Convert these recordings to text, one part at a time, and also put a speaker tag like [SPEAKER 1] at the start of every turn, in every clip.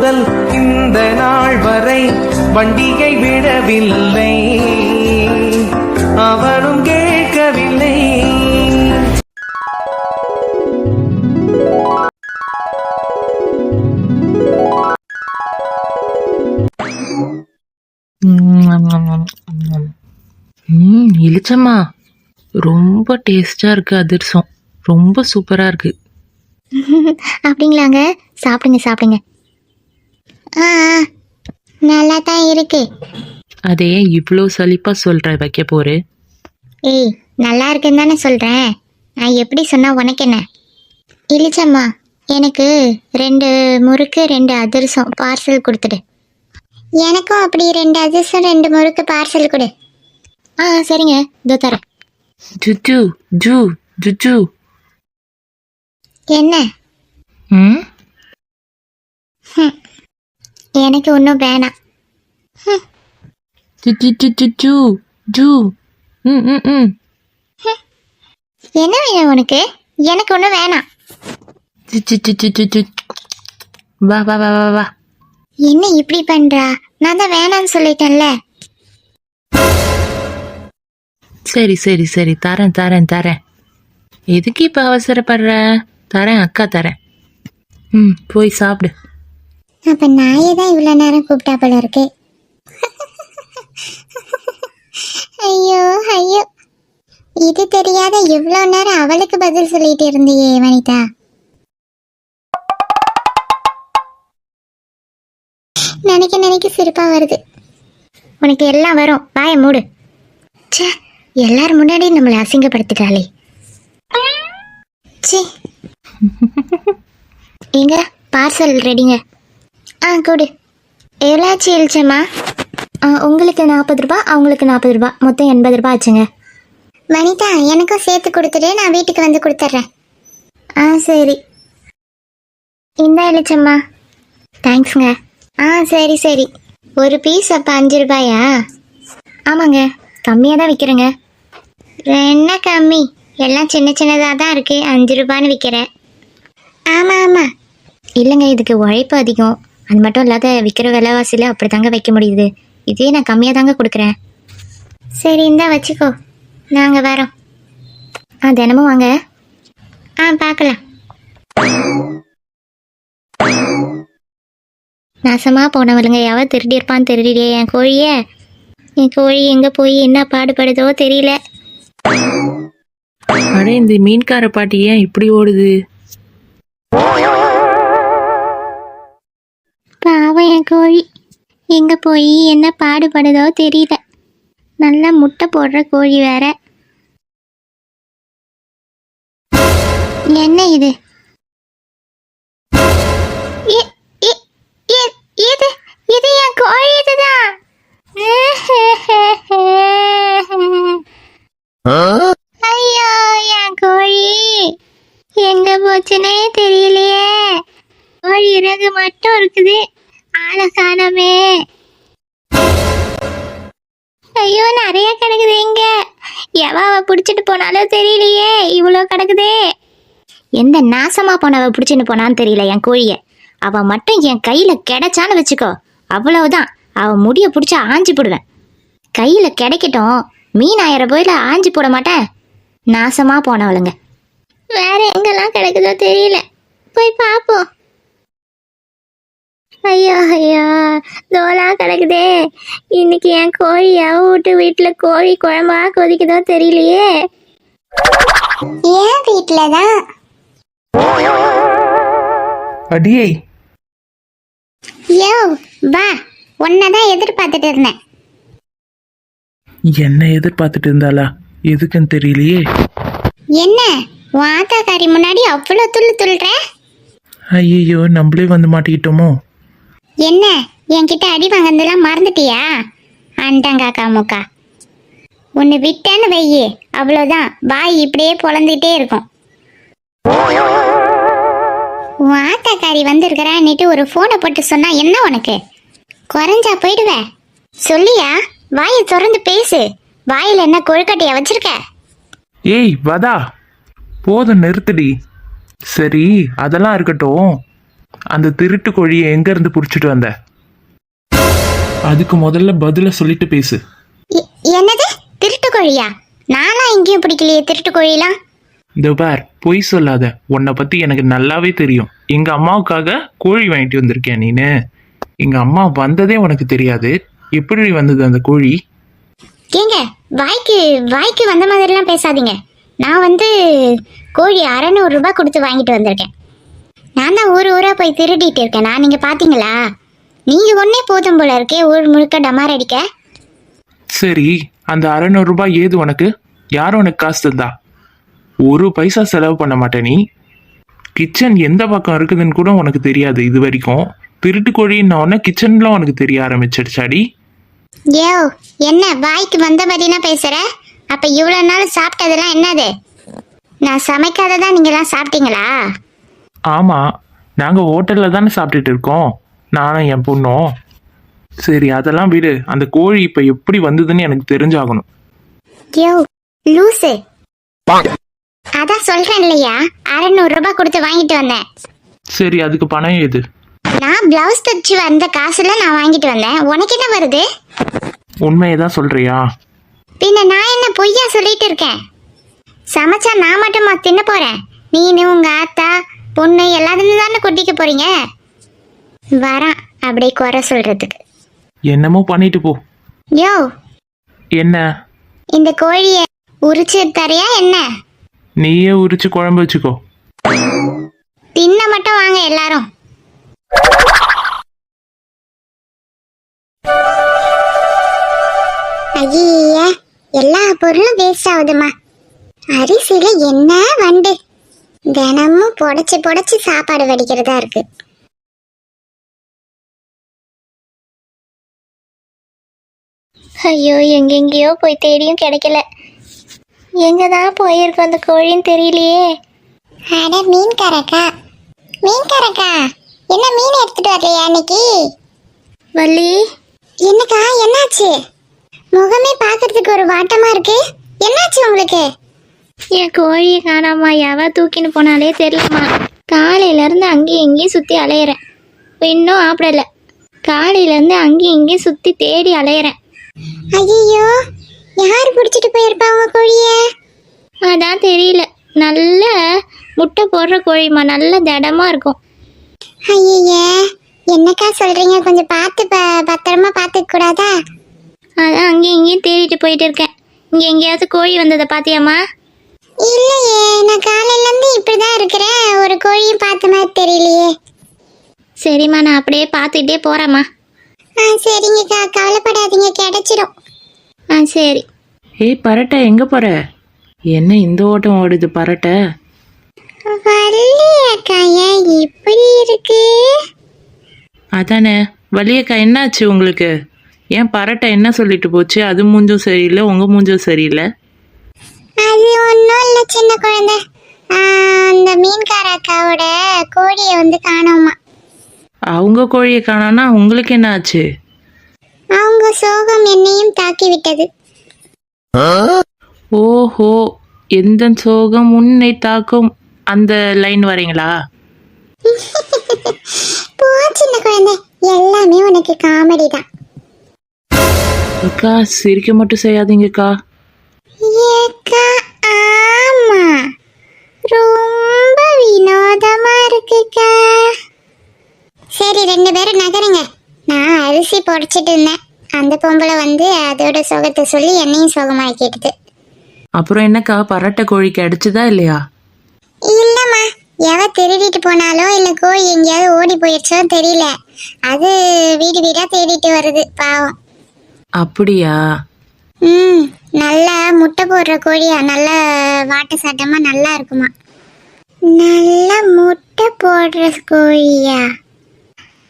[SPEAKER 1] முதல் இந்த நாள் வரை வண்டியை விடவில்லை, அவனும் கேட்கவில்லை.
[SPEAKER 2] இளிச்சம்மா, ரொம்ப டேஸ்டா இருக்கு அதிரசம், ரொம்ப சூப்பரா இருக்கு.
[SPEAKER 3] அப்படிங்களாங்க? சாப்பிடுங்க சாப்பிடுங்க. ஆ நல்லா தான் இருக்கு.
[SPEAKER 2] அதே இவ்வளோ சலிப்பா சொல்ற வைக்க போரு?
[SPEAKER 3] ஏய், நல்லா இருக்குன்னு தானே சொல்கிறேன். நான் எப்படி சொன்னால் உனக்கு என்ன? இளிச்சம்மா, எனக்கு 2 முறுக்கு 2 அதிரசம் பார்சல் கொடுத்துடு. எனக்கும் அப்படி 2 அதிரசம் 2 முறுக்கு பார்சல் கொடு. ஆ சரிங்க, இதோ தரேன்.
[SPEAKER 2] ஜுஜு ஜூ ஜுஜு.
[SPEAKER 3] என்ன?
[SPEAKER 2] ம்,
[SPEAKER 3] எனக்கு ஒன்றும் வேணாம்.
[SPEAKER 2] ஜுஜு ஜுஜு ஜூ ஜூ. ம் ம் ம்.
[SPEAKER 3] என்ன வேணும் உனக்கு? எனக்கு ஒன்றும் வேணாம்.
[SPEAKER 2] ஜுஜு ஜுஜு ஜுஜு. வா வா வா வா வா.
[SPEAKER 3] என்ன இப்படி பண்றா? நான் தான் வேணான்னு சொல்லிட்டேன்ல.
[SPEAKER 2] சரி சரி சரி, தரேன் தரேன் தரேன். எதுக்கு இப்போ அவசரப்படுற? தரேன், அக்கா தரேன். ம், போய் சாப்பிடு.
[SPEAKER 3] அப்ப நாயே தான் இவ்வளோ நேரம் கூப்பிட்டா போல இருக்கு. ஐயோ ஐயோ, இது தெரியாத இவ்வளோ நேரம் அவளுக்கு பதில் சொல்லிட்டு இருந்தியே வனிதா. நினைக்க நினைக்க சிரிப்பா வருது. உனக்கு எல்லாம் வரும், வாயை மூடு. ச்சே, எல்லாரும் முன்னாடி நம்மளை அசிங்கப்படுத்திட்டாளே. ச்சே. எங்க பார்சல் ரெடிங்க. ஆ கொடு. எவ்வளோ ஆச்சு இளிச்சம்மா? உங்களுக்கு 40 ரூபா, அவங்களுக்கு 40 ரூபா, மொத்தம் 80 ரூபா ஆச்சுங்க. வனிதா, எனக்கும் சேர்த்து கொடுத்துட்டு நான் வீட்டுக்கு வந்து கொடுத்துட்றேன். ஆ சரி. இந்த இளிச்சம்மா. தேங்க்ஸுங்க. ஆ சரி சரி. ஒரு பீஸ் அப்போ 5 ரூபாயா? ஆமாங்க, கம்மியாக தான் விற்கிறேங்க. என்ன கம்மி? எல்லாம் சின்ன சின்னதாக தான் இருக்குது, 5 ரூபான்னு விற்கிறேன். ஆமாம் ஆமாம். இல்லைங்க, இதுக்கு உழைப்பு அதிகம். அது மட்டும் இல்லாத விற்கிற விலைவாசியில் அப்படி தாங்க வைக்க முடியுது. இதே நான் கம்மியாக தாங்க கொடுக்குறேன். சரி, இந்தா வச்சுக்கோ, நாங்கள் வரோம். தினமும் வாங்க. பார்க்கலாம். நாசமாக போனவளுங்க, எவ திருடி இருப்பான்னு தெரியலையே என் கோழியை. என் கோழி எங்கே போய் என்ன பாடுபடுதோ தெரியல.
[SPEAKER 2] அட, இந்த மீன்கார பாட்டி ஏன் இப்படி ஓடுது?
[SPEAKER 3] பாவம் என் கோழி எங்கே போய் என்ன பாடுபடுதோ தெரியல. நல்லா முட்டை போடுற கோழி வேற. என்ன இது? இது என் கோழி இதுதான். ஐயோ, என் கோழி எங்க போச்சுன்னே தெரியலையே. கோழி இறகு மட்டும் இருக்குது, ஆளை காணோமே. ஐயோ, நிறைய கிடக்குது. எங்க எவாவ பிடிச்சிட்டு போனாலும் தெரியலையே, இவ்வளோ கிடக்குதே. எந்த நாசமா போனவ பிடிச்சிட்டு போனான்னு தெரியல என் கோழிய. அவ மட்டும் என் கையில கிடைச்சான்னு வச்சுக்கோ, அவ்வளவுதான். அவ முடிய பிடிச்சா ஆஞ்சி போடுவேன். கையில கிடைக்கட்டும், மீன் ஆயிரம் போயில ஆஞ்சி போட மாட்டேன். நாசமா போனவளுங்க. வேற எங்கெல்லாம் கிடக்குதோ தெரியல, போய் பார்ப்போம். ஐயோ ஐயோ, தோலா கிடக்குதே. இன்னைக்கு என் கோழி வீட்டு வீட்டுல கோழி குழம்பா கொதிக்குதோ தெரியலையே. ஏன் வீட்டுலதான்?
[SPEAKER 1] அடியே,
[SPEAKER 3] யோ வா, உன்னதான் எதிர்பார்த்துட்டு இருந்தேன்.
[SPEAKER 1] என்ன எதிர்பார்த்துட்டு இருந்தாளா? எதுக்குன்னு தெரியலையே.
[SPEAKER 3] என்ன வாத்தாக்காரி முன்னாடி அவ்வளோ துள்ளுற?
[SPEAKER 1] ஐயோ, நம்மளே வந்து மாட்டிக்கிட்டோமோ?
[SPEAKER 3] என்ன என்கிட்ட அடி வாங்கறதெல்லாம் மறந்துட்டியா? அண்டங்காக்கா முக்கா, உன்னை விட்டேன்னு வையே, அவ்வளோதான். வாய் இப்படியே பொழந்துகிட்டே இருக்கும். வாத்தாக்காரி வந்திருக்கிறான்னுட்டு ஒரு ஃபோனை போட்டு சொன்னா என்ன உனக்கு? குறைஞ்சா போயிடுவே. சொல்லியா? வாயை திறந்து பேசு. வாயில் என்ன கொழுக்கட்டையா வச்சிருக்க?
[SPEAKER 1] ஏய் வதா, போதும் நிறுத்துடி. சரி, அதெல்லாம் இருக்கட்டும். அந்த திருட்டு கோழியை எங்க இருந்து புடிச்சிட்டு வந்த? அதுக்கு முதல்ல பதில சொல்லிட்டு பேசு.
[SPEAKER 3] என்னது திருட்டு கோழியா? நானா எங்கேயும் பிடிக்கலையே திருட்டு கோழிலாம்.
[SPEAKER 1] இந்த பார், பொய் சொல்லாத. உன்னை பத்தி எனக்கு நல்லாவே தெரியும். எங்க அம்மாவுக்காக கோழி வாங்கிட்டு வந்திருக்கேன் நீனு. எங்க அம்மா வந்ததே உனக்கு தெரியாது. எப்படி வந்தது அந்த கோழி?
[SPEAKER 3] ஏங்க வாய்க்கு வாய்க்கு வந்த மாதிரிலாம் பேசாதீங்க. நான் வந்து கோழி 600 ரூபாய் கொடுத்து வாங்கிட்டு வந்திருக்கேன். நான் தான் ஊரா போய் திருடிட்டு இருக்கேன். நான் நீங்க பாத்தீங்களா? நீங்க ஒன்னே போதும் போல இருக்கே ஊர் முழுக்க டமார் அடிக்க.
[SPEAKER 1] சரி, அந்த 600 ரூபாய் ஏது உனக்கு? யாரும் உனக்கு காசு தந்தா? ஒரு பைசா செலவு பண்ண மாட்டேன் நீ. கிச்சன் எந்த பக்கம் இருக்குதுன்னு கூட உனக்கு தெரியாது இது வரைக்கும். திருட்டு கோழின்னு உடனே கிச்சன்லாம் உனக்கு தெரிய ஆரம்பிச்சிடுச்சாடி.
[SPEAKER 3] ஏ என்ன வாய்க்கு வந்த மாதிரினா பேசுற? அப்ப இவ்வளவு நாள் சாப்பிட்டதெல்லாம் என்னது? நான் சமைக்காததான் நீங்க எல்லாம் சாப்பிட்டீங்களா?
[SPEAKER 1] ஆமா, நாங்க ஹோட்டல்ல தானே சாப்பிட்டுட்டு இருக்கோம், நானும் என் பொண்ணும். சரி அதெல்லாம் விடு. அந்த கோழி இப்ப எப்படி வந்ததுன்னு எனக்கு தெரிஞ்சாகணும்.
[SPEAKER 3] யோ லூசு, அதான் சொல்றேன் இல்லையா, 600 ரூபாய் கொடுத்து வாங்கிட்டு வந்தேன்.
[SPEAKER 1] சரி, அதுக்கு பணம் ஏது?
[SPEAKER 3] நான் பிளவுஸ் தச்சு வந்த காசுல நான் வாங்கிட்டு வந்தேன். உனக்கு என்ன வருது?
[SPEAKER 1] உண்மையை தான் சொல்றியா?
[SPEAKER 3] பின்ன நான் என்ன பொய்யா சொல்லிட்டு இருக்கேன்? சமைச்சா நான் மட்டுமா தின்ன போறேன்? நீனு உங்க ஆத்தா பொண்ணு எல்லாத்தையும் தானே கொட்டிக்க போறீங்க. வரான் அப்படியே குறை சொல்றதுக்கு.
[SPEAKER 1] என்னமோ பண்ணிட்டு போ.
[SPEAKER 3] யோ
[SPEAKER 1] என்ன?
[SPEAKER 3] இந்த கோழிய உரிச்சு தரியா என்ன?
[SPEAKER 1] நீயே உரிச்சு குழம்பு வச்சுக்கோ.
[SPEAKER 3] தின்ன மட்டும் வாங்க எல்லாரும். ஐய எல்லா பொருளும் வேஸ்ட் ஆகுதுமா. அரிசியில என்ன வண்டு, தினமும் புடைச்சு புடைச்சு சாப்பாடு வடிக்கிறதா இருக்கு. ஐயோ எங்கெங்கேயோ போய் தேடியும் கிடைக்கல. எங்கதான் போயிருக்கோம் அந்த கோழின்னு தெரியலையே. அட மீன்காரக்கா, மீன்காரக்கா என்ன மீன் எடுத்துட்டு வரலையா இன்னைக்கு? வள்ளி என்னக்கா என்னாச்சு? முகமே பார்க்கறதுக்கு ஒரு வாட்டமா இருக்கு. என்னாச்சு உங்களுக்கு?
[SPEAKER 4] என் கோழியை காணாமா, எவ தூக்கின்னு போனாலே தெரியலம்மா. காலையிலேருந்து அங்கேயும் இங்கேயும் சுற்றி அலையிறேன், இன்னும் ஆப்பிடல. காலையிலேருந்து அங்கேயும் இங்கேயும் சுற்றி தேடி அலையிறேன்.
[SPEAKER 3] ஐயோ யார் பிடிச்சிட்டு போயிருப்பா உங்க கோழிய?
[SPEAKER 4] அதான் தெரியல. நல்ல முட்டை போடுற கோழிம்மா, நல்ல திடமா இருக்கும்.
[SPEAKER 3] ஐய என்னக்கா சொல்றீங்க? கொஞ்சம் பார்த்து பத்திரமா பார்த்துக்க கூடாதா?
[SPEAKER 4] அதான் அங்கேயும் இங்கேயும் தேடிட்டு போயிட்டு இருக்கேன். இங்கே எங்கேயாவது கோழி வந்ததை பார்த்தியாம்மா?
[SPEAKER 3] இல்லையே, நான் காலையில இருந்து இப்படிதான் இருக்கிறேன். ஒரு கோழியும் பார்த்த மாதிரி தெரியலையே.
[SPEAKER 4] சரிம்மா, நான் அப்படியே பார்த்துக்கிட்டே போகிறேம்மா.
[SPEAKER 3] சரிங்கக்கா, கவலைப்படாதீங்க, கிடைச்சிடும்.
[SPEAKER 4] சரி.
[SPEAKER 2] ஏய் பரட்டை, எங்க போற? என்ன இந்த ஓட்டம் ஓடுது பரட்டை?
[SPEAKER 3] வள்ளி அக்கா ஏன் இப்படி இருக்கு?
[SPEAKER 2] அதானே வள்ளியக்கா, என்னாச்சு உங்களுக்கு? ஏன் பரட்டை என்ன சொல்லிட்டு போச்சு? அது மூஞ்சும் சரியில்லை, உங்க மூஞ்சும் சரியில்லை.
[SPEAKER 3] அது ஒன்றும் இல்லை சின்ன குழந்தை. அந்த மீன்கார அக்காவோட கோழியை வந்து காணோமா.
[SPEAKER 2] அவங்க கோழியை காணோன்னா உங்களுக்கு என்ன ஆச்சு?
[SPEAKER 3] அவங்க சோகம் என்னையும் தாக்கி விட்டது.
[SPEAKER 2] ஓஹோ, எந்த சோகம் உன்னை தாக்கும், அந்த லைன் வரீங்களா?
[SPEAKER 3] போ சின்ன குழந்தை, எல்லாமே உனக்கு காமெடி தான்.
[SPEAKER 2] அக்கா சிரிக்க மட்டும் செய்யாதீங்கக்கா.
[SPEAKER 3] ஏக்கா ஆமா, ரொம்ப வினோதமா இருக்குக்கா. சரி 2 பேரும் நகருங்க. நான் அரிசி புடைச்சிட்டு இருந்தேன். அந்த பொம்பளை வந்து அதோட சோகத்தை சொல்லி என்னையும் சோகமாக்கிடுது.
[SPEAKER 2] அப்புறம் என்னக்கா, பரட்டை கோழிக்கு அடிச்சுதா இல்லையா?
[SPEAKER 3] இல்லம்மா, எவ திருடிட்டு போனாலோ இல்ல கோழி எங்கேயாவது ஓடி போயிடுச்சோ தெரியல. அது வீடு வீடா தேடிட்டு வருது பாவம்.
[SPEAKER 2] அப்படியா?
[SPEAKER 3] நல்லா முட்டை போடுற கோழியா, நல்ல வாட்ட சாட்டமா நல்லா இருக்குமா. நல்ல முட்டை போடுற கோழியா?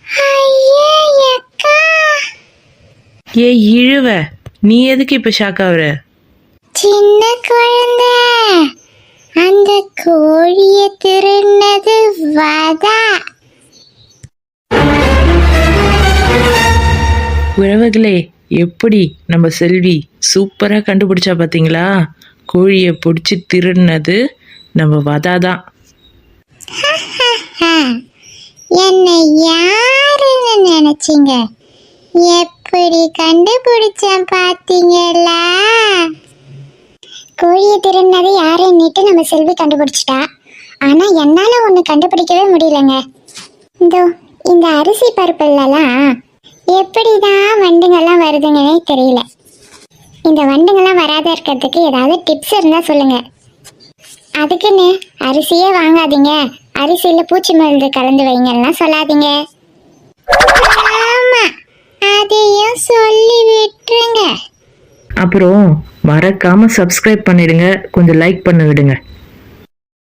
[SPEAKER 3] ஐயக்கா,
[SPEAKER 2] ஏ இழுவ, நீ எதுக்கு இப்ப ஷாக் ஆகுற?
[SPEAKER 3] சின்ன குழந்தை, அந்த கோழிய திருநது வதா.
[SPEAKER 2] உறவுகளே, எப்படி நம்ம செல்வி சூப்பரா கண்டுபிடிச்சா பாத்தீங்களா? கோழியை பிடிச்சி திருடினது நம்ம வதாதான்.
[SPEAKER 3] என்னை யாருன்னு நினைச்சீங்க? எப்படி கண்டுபிடிச்சேன் பாத்தீங்களா? கோழியை திருடினது யாருன்னுட்டு நம்ம செல்வி கண்டுபிடிச்சிட்டா. ஆனா என்னால ஒண்ணு கண்டுபிடிக்கவே முடியலங்க. இந்த அரிசி பருப்புலாம் எப்படிதான் வண்டுங்கெல்லாம் வருதுங்கன்னே தெரியல. இந்த வண்டுங்கெல்லாம் வராத இருக்கிறதுக்கு ஏதாவது டிப்ஸ் இருந்தா சொல்லுங்க. அதுக்குன்னு அரிசியே வாங்காதீங்க, அரிசியில பூச்சி மருந்து கலந்து வைங்கலாம் சொல்லாதீங்க. ஆமா, அதையும் சொல்லி விட்டுருங்க.
[SPEAKER 2] அப்புறம் மறக்காம சப்ஸ்கிரைப் பண்ணிடுங்க, கொஞ்சம் லைக் பண்ண விடுங்க.